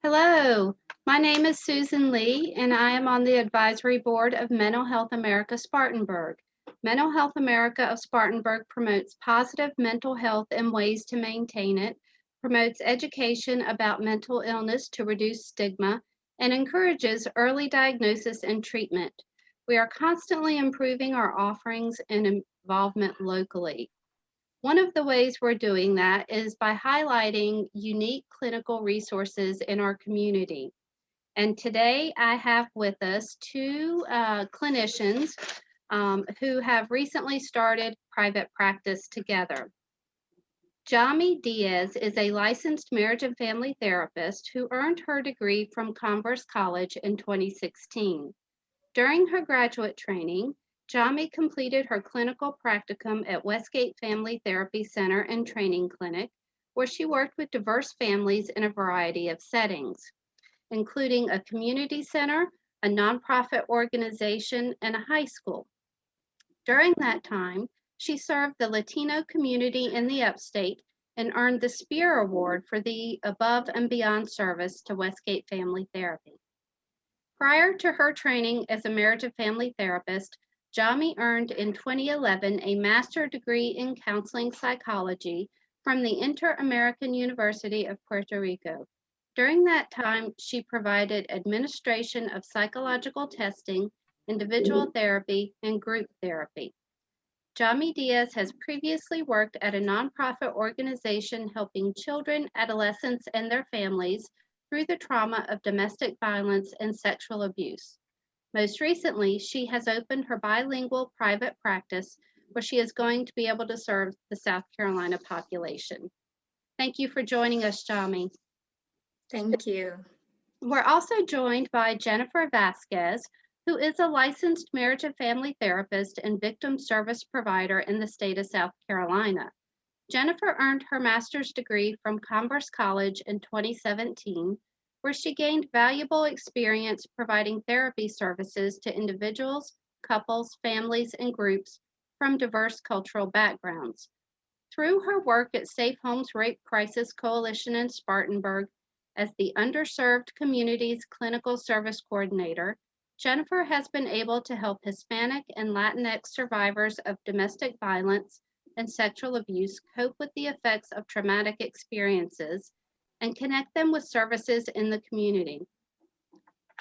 Hello, my name is Susan Lee, and I am on the advisory board of Mental Health America Spartanburg. Mental Health America of Spartanburg promotes positive mental health and ways to maintain it, promotes education about mental illness to reduce stigma, and encourages early diagnosis and treatment. We are constantly improving our offerings and involvement locally. One of the ways we're doing that is by highlighting unique clinical resources in our community. And today I have with us two clinicians who have recently started private practice together. Diaz is a licensed marriage and family therapist who earned her degree from Converse College in 2016. During her graduate training, Jami completed her clinical practicum at Westgate Family Therapy Center and Training Clinic, where she worked with diverse families in a variety of settings, including a community center, a nonprofit organization, and a high school. During that time, she served the Latino community in the upstate and earned the Spear Award for the above and beyond service to Westgate Family Therapy. Prior to her training as a marriage and family therapist, Jami earned in 2011 a master's degree in counseling psychology from the Inter-American University of Puerto Rico. During that time, she provided administration of psychological testing, individual therapy, and group therapy. Jami Diaz has previously worked at a nonprofit organization helping children, adolescents, and their families through the trauma of domestic violence and sexual abuse. Most recently, she has opened her bilingual private practice where she is going to be able to serve the South Carolina population. Thank you for joining us, Jami. Thank you. We're also joined by Jennifer Vasquez, who is a licensed marriage and family therapist and victim service provider in the state of South Carolina. Jennifer earned her master's degree from Converse College in 2017, where she gained valuable experience providing therapy services to individuals, couples, families, and groups from diverse cultural backgrounds. Through her work at Safe Homes Rape Crisis Coalition in Spartanburg as the Underserved Communities Clinical Service Coordinator, Jennifer has been able to help Hispanic and Latinx survivors of domestic violence and sexual abuse cope with the effects of traumatic experiences and connect them with services in the community.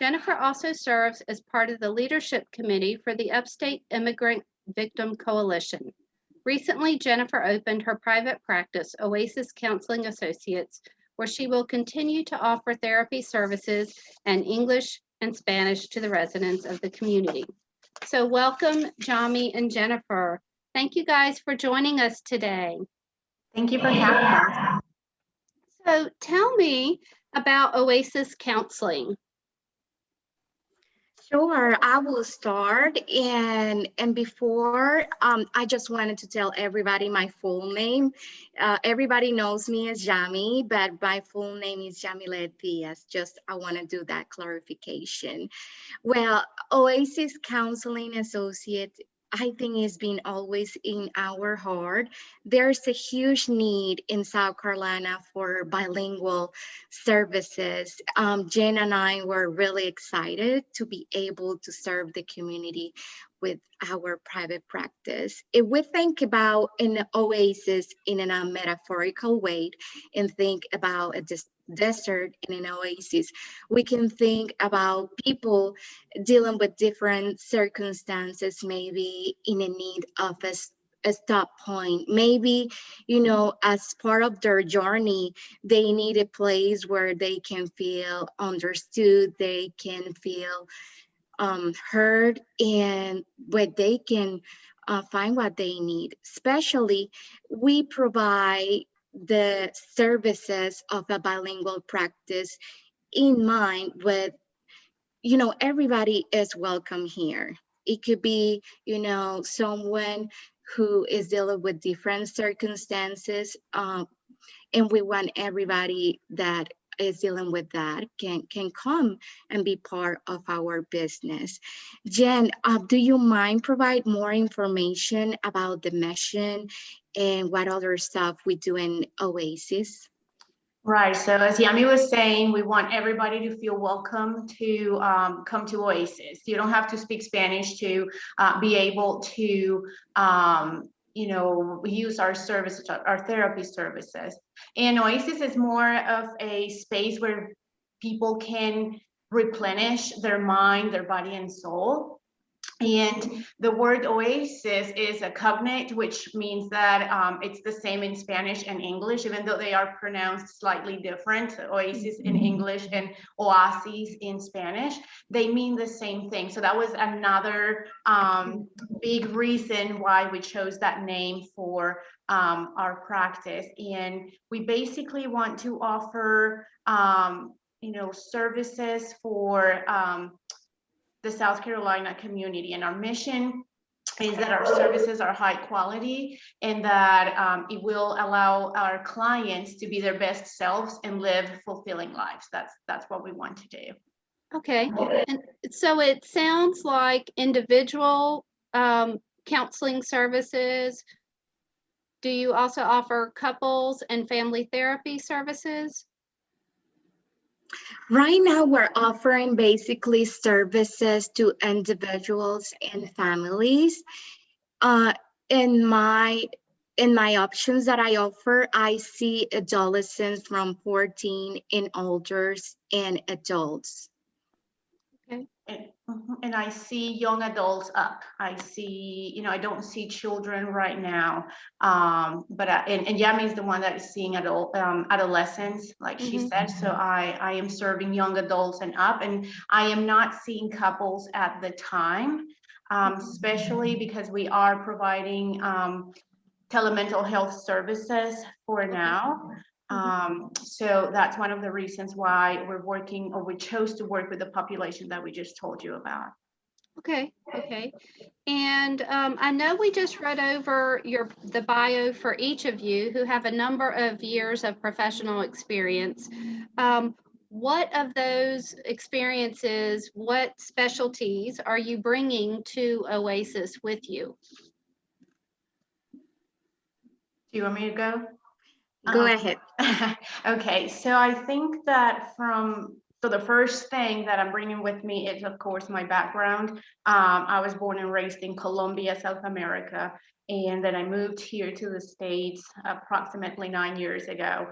Jennifer also serves as part of the leadership committee for the Upstate Immigrant Victim Coalition. Recently, Jennifer opened her private practice, Oasis Counseling Associates, where she will continue to offer therapy services and English and Spanish to the residents of the community. So welcome, Jami and Jennifer. Thank you guys for joining us today. Thank you for having us. So tell me about Oasis Counseling. Sure, I will start. And before, I just wanted to tell everybody my full name. Everybody knows me as Jami, but my full name is Yamilette Diaz. I want to do that clarification. Well, Oasis Counseling Associates, I think it's been always in our heart. There's a huge need in South Carolina for bilingual services. Jen and I were really excited to be able to serve the community with our private practice. If we think about an oasis in a metaphorical way and think about a desert in an oasis, we can think about people dealing with different circumstances, maybe in a need of a stop point. Maybe, as part of their journey, they need a place where they can feel understood, they can feel heard, and where they can find what they need. Especially, we provide the services of a bilingual practice in mind with, everybody is welcome here. It could be, someone who is dealing with different circumstances, and we want everybody that is dealing with that can come and be part of our business. Jen, do you mind provide more information about the mission and what other stuff we do in Oasis? Right. So as Yami was saying, we want everybody to feel welcome to come to Oasis. You don't have to speak Spanish to be able to, use our services, our therapy services. And Oasis is more of a space where people can replenish their mind, their body, and soul. And the word oasis is a cognate, which means that it's the same in Spanish and English, even though they are pronounced slightly different. Oasis in English and oasis in Spanish, they mean the same thing. So that was another big reason why we chose that name for our practice. And we basically want to offer, services for the South Carolina community. And our mission is that our services are high quality and that it will allow our clients to be their best selves and live fulfilling lives. That's what we want to do. Okay, and so it sounds like individual counseling services. Do you also offer couples and family therapy services? Right now, we're offering basically services to individuals and families. Uh, in my options that I offer, I see adolescents from 14 and older and adults. Okay. And I see young adults up. I see, I don't see children right now. But and Yami is the one that is seeing adolescents, like she said. So I am serving young adults and up, and I am not seeing couples at the time, especially because we are providing telemental health services for now. So that's one of the reasons why we're working, or we chose to work with the population that we just told you about. Okay. And I know we just read over the bio for each of you who have a number of years of professional experience. What of those experiences, what specialties are you bringing to Oasis with you? Do you want me to go? Go ahead. Okay, so I think that so the first thing that I'm bringing with me is, of course, my background. I was born and raised in Colombia, South America, and then I moved here to the States approximately 9 years ago.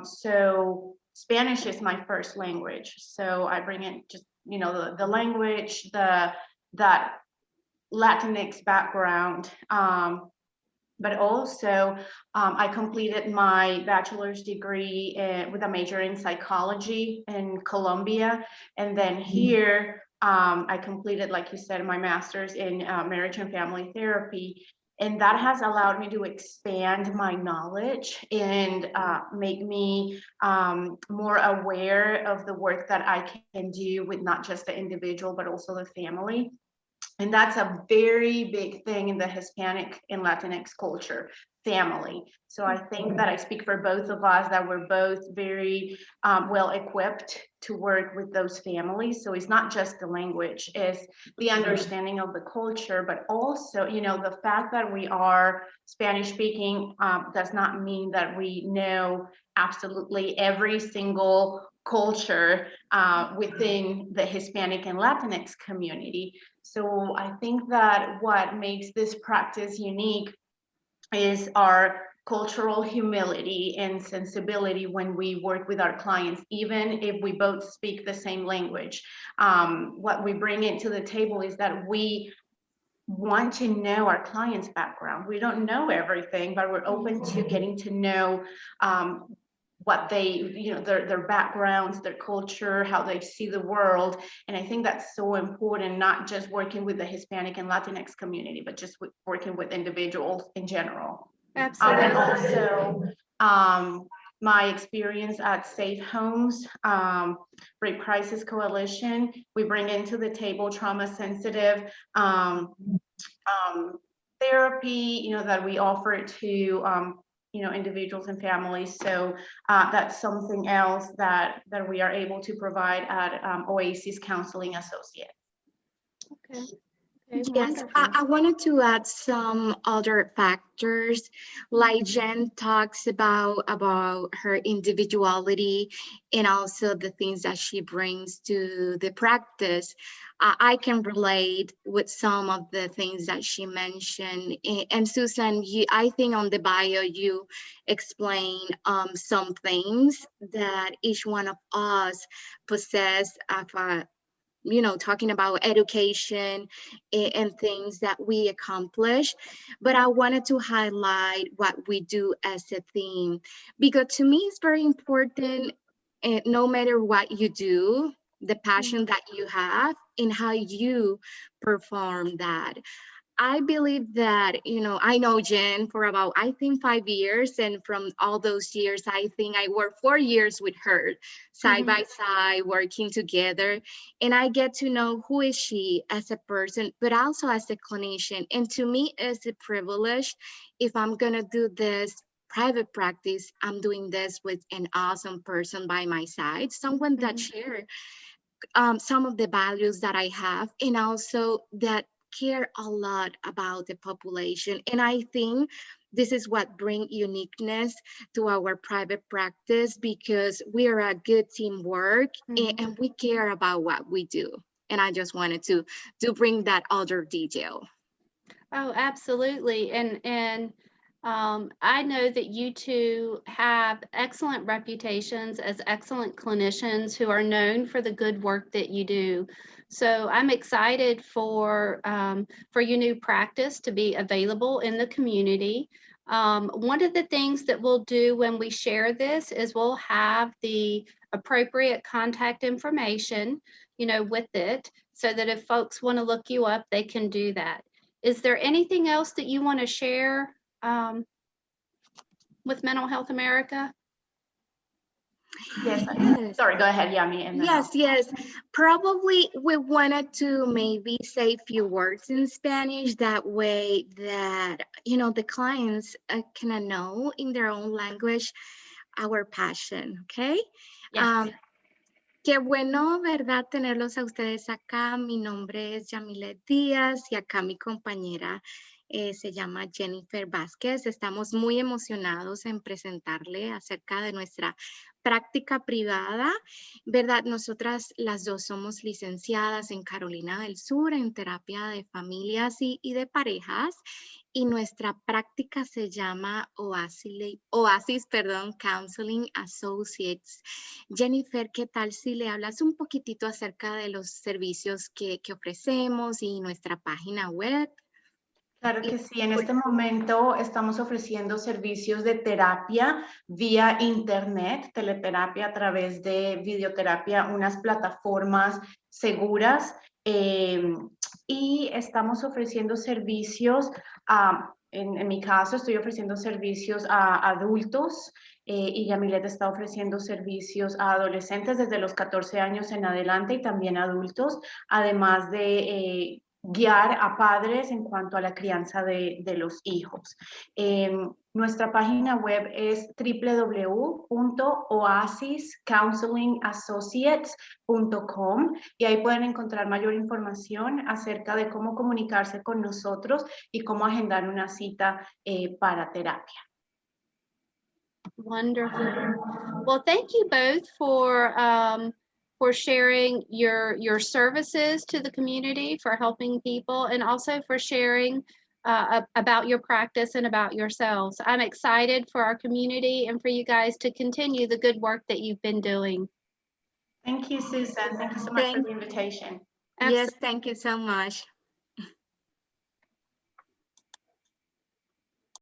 So Spanish is my first language. So I bring in just, the language, that Latinx background, but also I completed my bachelor's degree with a major in psychology in Colombia. And then here I completed, like you said, my master's in marriage and family therapy. And that has allowed me to expand my knowledge and make me more aware of the work that I can do with not just the individual, but also the family. And that's a very big thing in the Hispanic and Latinx culture, family. So I think that I speak for both of us, that we're both very well equipped to work with those families. So it's not just the language, it's the understanding of the culture, but also, the fact that we are Spanish speaking does not mean that we know absolutely every single culture within the Hispanic and Latinx community. So I think that what makes this practice unique is our cultural humility and sensibility when we work with our clients, even if we both speak the same language. What we bring into the table is that we want to know our clients' background. We don't know everything, but we're open to getting to know what they, their backgrounds, their culture, how they see the world. And I think that's so important, not just working with the Hispanic and Latinx community, but just working with individuals in general. Absolutely. And also my experience at Safe Homes, Rape Crisis Coalition, we bring into the table trauma sensitive therapy, that we offer to individuals and families. So that's something else that we are able to provide at Oasis Counseling Associates. Okay. Okay, Yes, wonderful. I wanted to add some other factors, like Jen talks about her individuality and also the things that she brings to the practice. I can relate with some of the things that she mentioned. And Susan, I think on the bio you explain some things that each one of us possess of a, talking about education and things that we accomplish. But I wanted to highlight what we do as a team, because to me it's very important, no matter what you do, the passion that you have and how you perform that. I believe that, I know Jen for about, I think 5 years. And from all those years, I think I worked 4 years with her side by side, working together. And I get to know who is she as a person, but also as a clinician. And to me, it's a privilege. If I'm going to do this private practice, I'm doing this with an awesome person by my side, someone that shares some of the values that I have, and also that care a lot about the population. And I think this is what brings uniqueness to our private practice, because we are a good teamwork and we care about what we do. And I just wanted to bring that other detail. Oh, absolutely. And I know that you two have excellent reputations as excellent clinicians who are known for the good work that you do. So I'm excited for your new practice to be available in the community. One of the things that we'll do when we share this is we'll have the appropriate contact information, with it, so that if folks want to look you up, they can do that. Is there anything else that you want to share with Mental Health America? Yes. Yes. Sorry, go ahead, Yami. And then Yes. Probably we wanted to maybe say a few words in Spanish. That way that, the clients can know in their own language our passion, okay? Yes. Qué bueno, ¿verdad? Tenerlos a ustedes acá. Mi nombre es Yamilette Diaz y acá mi compañera se llama Jennifer Vasquez. Estamos muy emocionados en presentarle acerca de nuestra práctica privada, ¿verdad? Nosotras las dos somos licenciadas en Carolina del Sur en terapia de familias y de parejas. Y nuestra práctica se llama Oasis Counseling Associates. Jennifer, ¿qué tal si le hablas un poquitito acerca de los servicios que ofrecemos y nuestra página web? claro que sí, en este momento estamos ofreciendo servicios de terapia vía internet, teleterapia a través de videoterapia, unas plataformas seguras, y estamos ofreciendo servicios en mi caso estoy ofreciendo servicios a adultos, y Yamilette está ofreciendo servicios a adolescentes desde los 14 años en adelante y también adultos, además de guiar a padres en cuanto a la crianza de los hijos. Nuestra página web es www.oasiscounselingassociates.com y ahí pueden encontrar mayor información acerca de cómo comunicarse con nosotros y cómo agendar una cita para terapia. Wonderful. Well, thank you both for sharing your services to the community, for helping people, and also for sharing about your practice and about yourselves. I'm excited for our community and for you guys to continue the good work that you've been doing. Thank you, Susan. Thank you so much for the invitation. Yes, thank you so much.